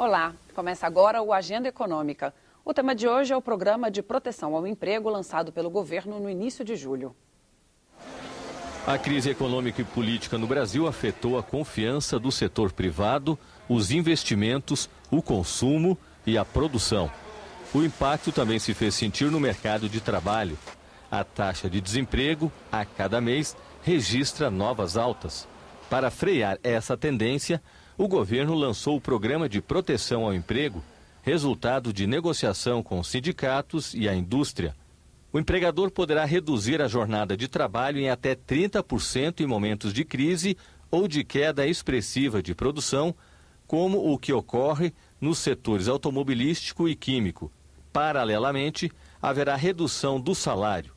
Olá, começa agora o Agenda Econômica. O tema de hoje é o Programa de Proteção ao Emprego lançado pelo governo no início de julho. A crise econômica e política no Brasil afetou a confiança do setor privado, os investimentos, o consumo e a produção. O impacto também se fez sentir no mercado de trabalho. A taxa de desemprego, a cada mês, registra novas altas. Para frear essa tendência, o governo lançou o Programa de Proteção ao Emprego, resultado de negociação com os sindicatos e a indústria. O empregador poderá reduzir a jornada de trabalho em até 30% em momentos de crise ou de queda expressiva de produção, como o que ocorre nos setores automobilístico e químico. Paralelamente, haverá redução do salário.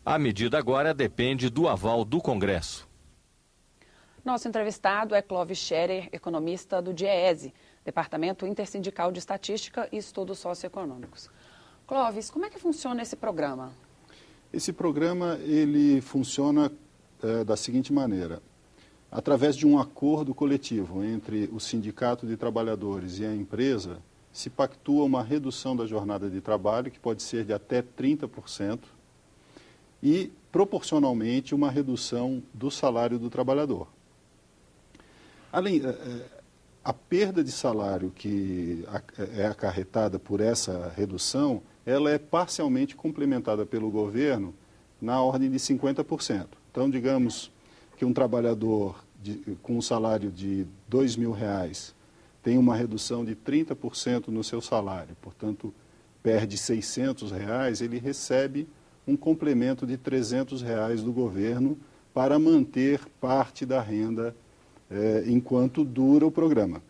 A medida agora depende do aval do Congresso. Nosso entrevistado é Clóvis Scherer, economista do DIEESE, Departamento Intersindical de Estatística e Estudos Socioeconômicos. Clóvis, como é que funciona esse programa? Esse programa ele funciona da seguinte maneira. Através de um acordo coletivo entre o Sindicato de Trabalhadores e a empresa, se pactua uma redução da jornada de trabalho, que pode ser de até 30%, e, proporcionalmente, uma redução do salário do trabalhador. Além, a perda de salário que é acarretada por essa redução, ela é parcialmente complementada pelo governo na ordem de 50%. Então, digamos que um trabalhador com um salário de R$2.000 tem uma redução de 30% no seu salário, portanto, perde R$600, ele recebe um complemento de R$300 do governo para manter parte da renda enquanto dura o programa.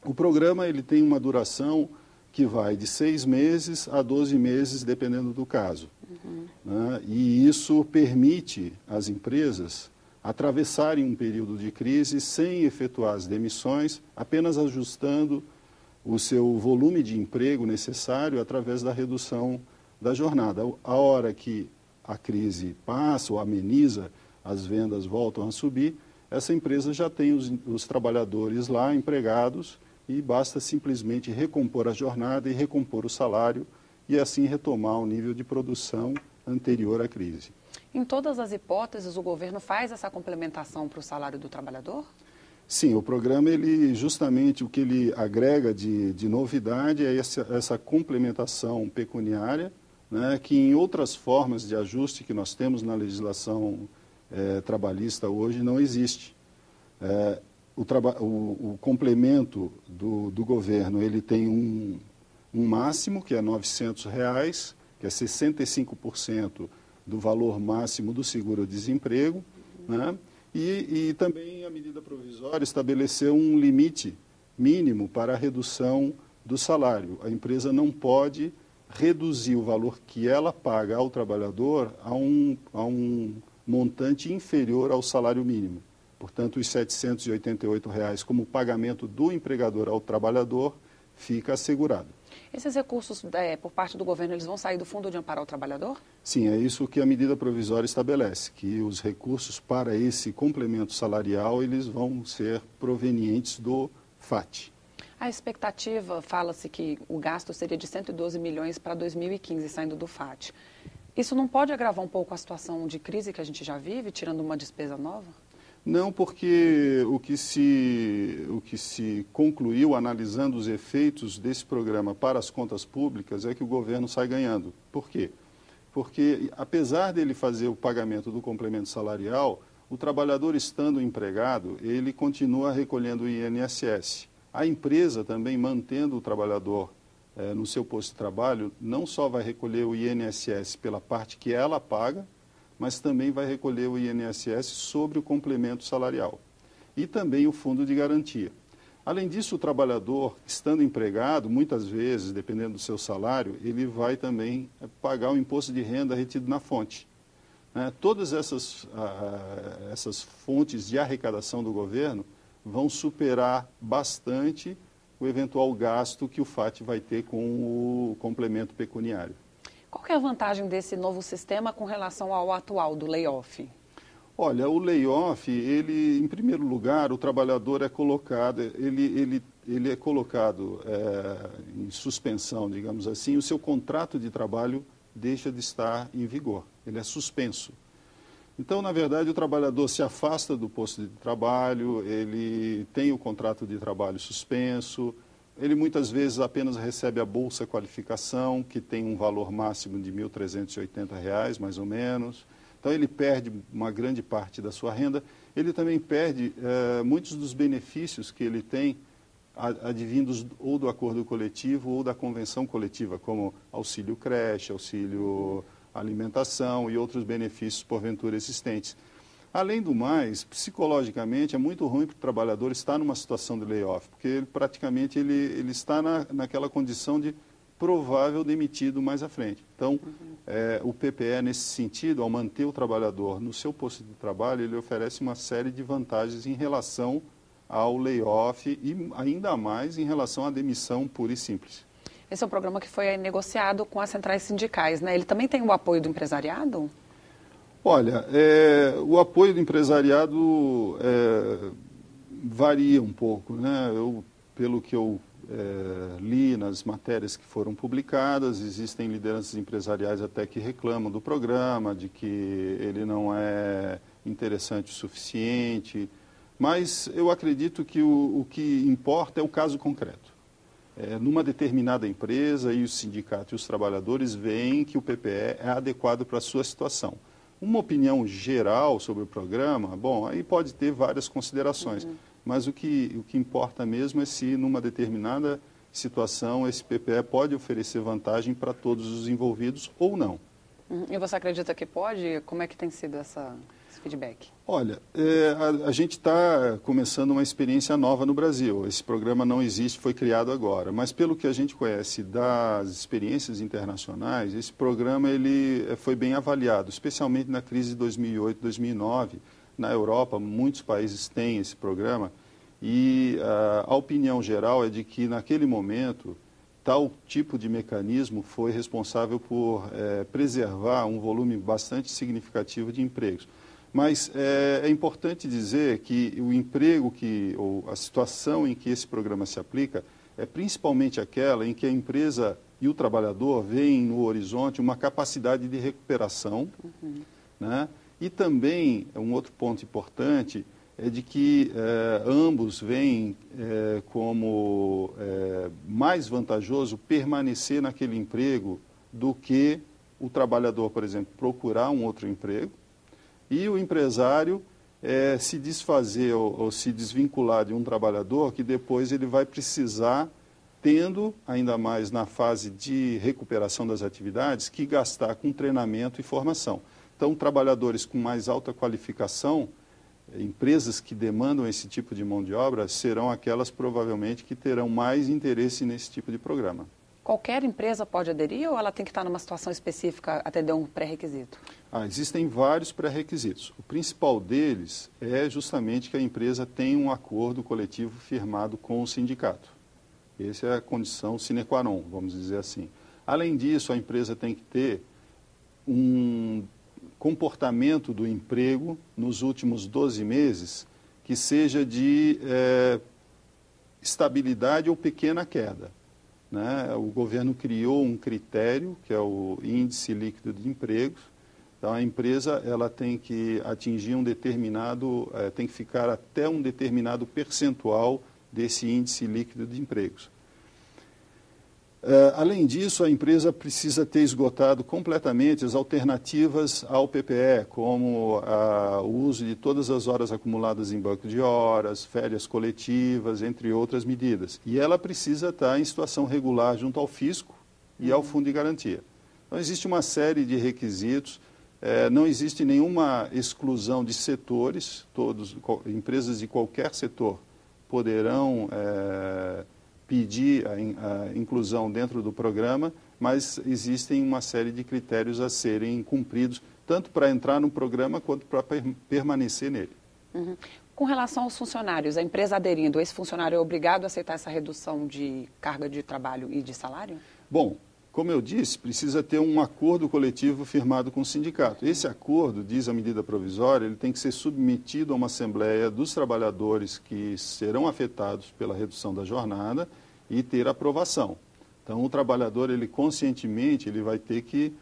O programa ele tem uma duração que vai de 6 meses a 12 meses, dependendo do caso. Né? E isso permite às empresas atravessarem um período de crise sem efetuar as demissões, apenas ajustando o seu volume de emprego necessário através da redução da jornada. A hora que a crise passa ou ameniza, as vendas voltam a subir, essa empresa já tem os trabalhadores lá empregados e basta simplesmente recompor a jornada e recompor o salário e assim retomar o nível de produção anterior à crise. Em todas as hipóteses, o governo faz essa complementação para o salário do trabalhador? Sim, o programa, ele, justamente o que ele agrega de novidade é essa complementação pecuniária, né, que em outras formas de ajuste que nós temos na legislação trabalhista hoje não existe. O complemento do governo, ele tem um máximo, que é R$900, que é 65% do valor máximo do seguro-desemprego, né? E também a medida provisória estabeleceu um limite mínimo para a redução do salário. A empresa não pode reduzir o valor que ela paga ao trabalhador a um montante inferior ao salário mínimo. Portanto, os R$788 como pagamento do empregador ao trabalhador fica assegurado. Esses recursos, por parte do governo, eles vão sair do Fundo de Amparo ao Trabalhador? Sim, é isso que a medida provisória estabelece, que os recursos para esse complemento salarial, eles vão ser provenientes do FAT. A expectativa, fala-se que o gasto seria de 112 milhões para 2015, saindo do FAT. Isso não pode agravar um pouco a situação de crise que a gente já vive, tirando uma despesa nova? Não, porque o que se concluiu analisando os efeitos desse programa para as contas públicas é que o governo sai ganhando. Por quê? Porque, apesar dele fazer o pagamento do complemento salarial, o trabalhador estando empregado, ele continua recolhendo o INSS. A empresa também, mantendo o trabalhador no seu posto de trabalho, não só vai recolher o INSS pela parte que ela paga, mas também vai recolher o INSS sobre o complemento salarial e também o fundo de garantia. Além disso, o trabalhador, estando empregado, muitas vezes, dependendo do seu salário, ele vai também pagar o imposto de renda retido na fonte. Todas essas fontes de arrecadação do governo vão superar bastante o eventual gasto que o FAT vai ter com o complemento pecuniário. Qual que é a vantagem desse novo sistema com relação ao atual, do layoff? Olha, o layoff, ele, em primeiro lugar, o trabalhador é colocado, ele ele é colocado em suspensão, digamos assim, o seu contrato de trabalho deixa de estar em vigor, ele é suspenso. Então, na verdade, o trabalhador se afasta do posto de trabalho, ele tem o contrato de trabalho suspenso, ele muitas vezes apenas recebe a Bolsa Qualificação, que tem um valor máximo de R$ 1.380, mais ou menos. Então, ele perde uma grande parte da sua renda. Ele também perde muitos dos benefícios que ele tem advindos ou do acordo coletivo ou da convenção coletiva, como auxílio creche, auxílio alimentação e outros benefícios porventura existentes. Além do mais, psicologicamente é muito ruim para o trabalhador estar numa situação de layoff, porque ele, praticamente ele está naquela condição de provável demitido mais à frente. Então, o PPE, nesse sentido, ao manter o trabalhador no seu posto de trabalho, ele oferece uma série de vantagens em relação ao layoff e ainda mais em relação à demissão pura e simples. Esse é um programa que foi negociado com as centrais sindicais, né? Ele também tem o apoio do empresariado? Olha, o apoio do empresariado varia um pouco, né? Pelo que eu li nas matérias que foram publicadas, existem lideranças empresariais até que reclamam do programa, de que ele não é interessante o suficiente, mas eu acredito que o que importa é o caso concreto. Numa determinada empresa, e o sindicato e os trabalhadores veem que o PPE é adequado para a sua situação. Uma opinião geral sobre o programa, bom, aí pode ter várias considerações, mas o que importa mesmo é se numa determinada situação esse PPE pode oferecer vantagem para todos os envolvidos ou não. E você acredita que pode? Como é que tem sido esse feedback? Olha, a gente está começando uma experiência nova no Brasil. Esse programa não existe, foi criado agora. Mas pelo que a gente conhece das experiências internacionais, esse programa ele foi bem avaliado, especialmente na crise de 2008, 2009. Na Europa, muitos países têm esse programa e a opinião geral é de que naquele momento tal tipo de mecanismo foi responsável por preservar um volume bastante significativo de empregos. Mas é importante dizer que o emprego, ou a situação em que esse programa se aplica, é principalmente aquela em que a empresa e o trabalhador veem no horizonte uma capacidade de recuperação, né? E também, um outro ponto importante, é de que ambos veem como mais vantajoso permanecer naquele emprego do que o trabalhador, por exemplo, procurar um outro emprego, e o empresário se desfazer ou se desvincular de um trabalhador que depois ele vai precisar, tendo, ainda mais na fase de recuperação das atividades, que gastar com treinamento e formação. Então, trabalhadores com mais alta qualificação, empresas que demandam esse tipo de mão de obra, serão aquelas provavelmente que terão mais interesse nesse tipo de programa. Qualquer empresa pode aderir ou ela tem que estar numa situação específica, atender um pré-requisito? Existem vários pré-requisitos. O principal deles é justamente que a empresa tenha um acordo coletivo firmado com o sindicato. Essa é a condição sine qua non, vamos dizer assim. Além disso, a empresa tem que ter um comportamento do emprego nos últimos 12 meses que seja de estabilidade ou pequena queda, né? O governo criou um critério, que é o índice líquido de empregos. Então, a empresa ela tem que atingir tem que ficar até um determinado percentual desse índice líquido de empregos. Além disso, a empresa precisa ter esgotado completamente as alternativas ao PPE, como o uso de todas as horas acumuladas em banco de horas, férias coletivas, entre outras medidas. E ela precisa estar em situação regular junto ao fisco e ao fundo de garantia. Então, existe uma série de requisitos, não existe nenhuma exclusão de setores, empresas de qualquer setor poderão pedir a inclusão dentro do programa, mas existem uma série de critérios a serem cumpridos, tanto para entrar no programa quanto para permanecer nele. Com relação aos funcionários, a empresa aderindo, esse funcionário é obrigado a aceitar essa redução de carga de trabalho e de salário? Bom, Como eu disse, precisa ter um acordo coletivo firmado com o sindicato. Esse acordo, diz a medida provisória, ele tem que ser submetido a uma assembleia dos trabalhadores que serão afetados pela redução da jornada e ter aprovação. Então, o trabalhador, ele conscientemente, ele vai ter que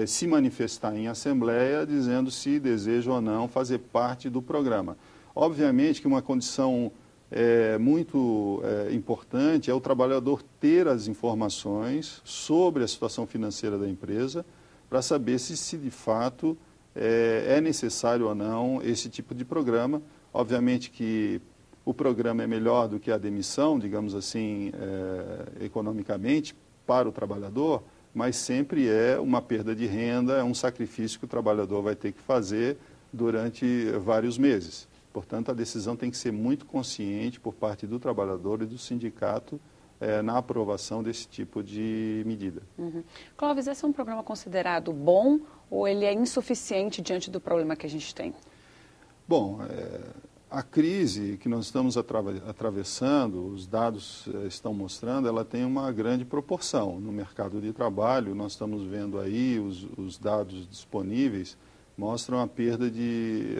se manifestar em assembleia dizendo se deseja ou não fazer parte do programa. Obviamente que uma condição muito importante é o trabalhador ter as informações sobre a situação financeira da empresa para saber se de fato é necessário ou não esse tipo de programa. Obviamente que o programa é melhor do que a demissão, digamos assim, economicamente para o trabalhador, mas sempre é uma perda de renda, é um sacrifício que o trabalhador vai ter que fazer durante vários meses. Portanto, a decisão tem que ser muito consciente por parte do trabalhador e do sindicato na aprovação desse tipo de medida. Uhum. Clóvis, esse é um programa considerado bom ou ele é insuficiente diante do problema que a gente tem? Bom, a crise que nós estamos atravessando, os dados estão mostrando, ela tem uma grande proporção. No mercado de trabalho, nós estamos vendo aí, os dados disponíveis mostram a perda de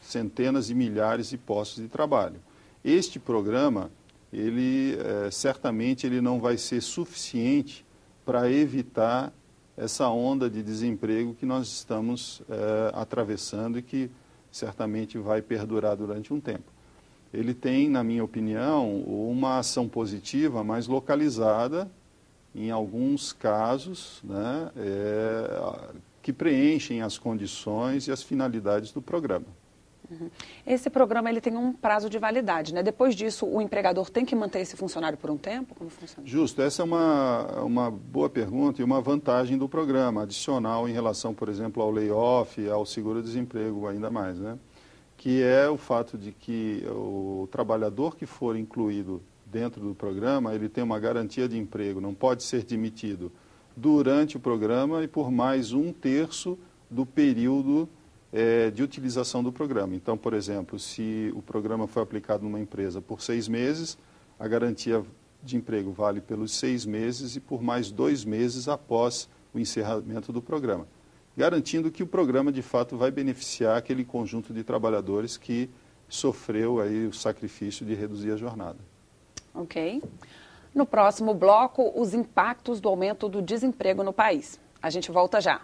centenas de milhares de postos de trabalho. Este programa, ele certamente ele não vai ser suficiente para evitar essa onda de desemprego que nós estamos atravessando e que certamente vai perdurar durante um tempo. Ele tem, na minha opinião, uma ação positiva mais localizada em alguns casos, né, que preenchem as condições e as finalidades do programa. Uhum. Esse programa ele tem um prazo de validade, né? Depois disso, o empregador tem que manter esse funcionário por um tempo? Como funciona? Justo, essa é uma boa pergunta e uma vantagem do programa, adicional em relação, por exemplo, ao layoff, ao seguro-desemprego ainda mais, né? Que é o fato de que o trabalhador que for incluído dentro do programa, ele tem uma garantia de emprego, não pode ser demitido durante o programa e por mais 1/3 do período de utilização do programa. Então, por exemplo, se o programa foi aplicado numa empresa por 6 meses, a garantia de emprego vale pelos 6 meses e por mais 2 meses após o encerramento do programa, garantindo que o programa, de fato, vai beneficiar aquele conjunto de trabalhadores que sofreu aí o sacrifício de reduzir a jornada. Ok. No próximo bloco, os impactos do aumento do desemprego no país. A gente volta já.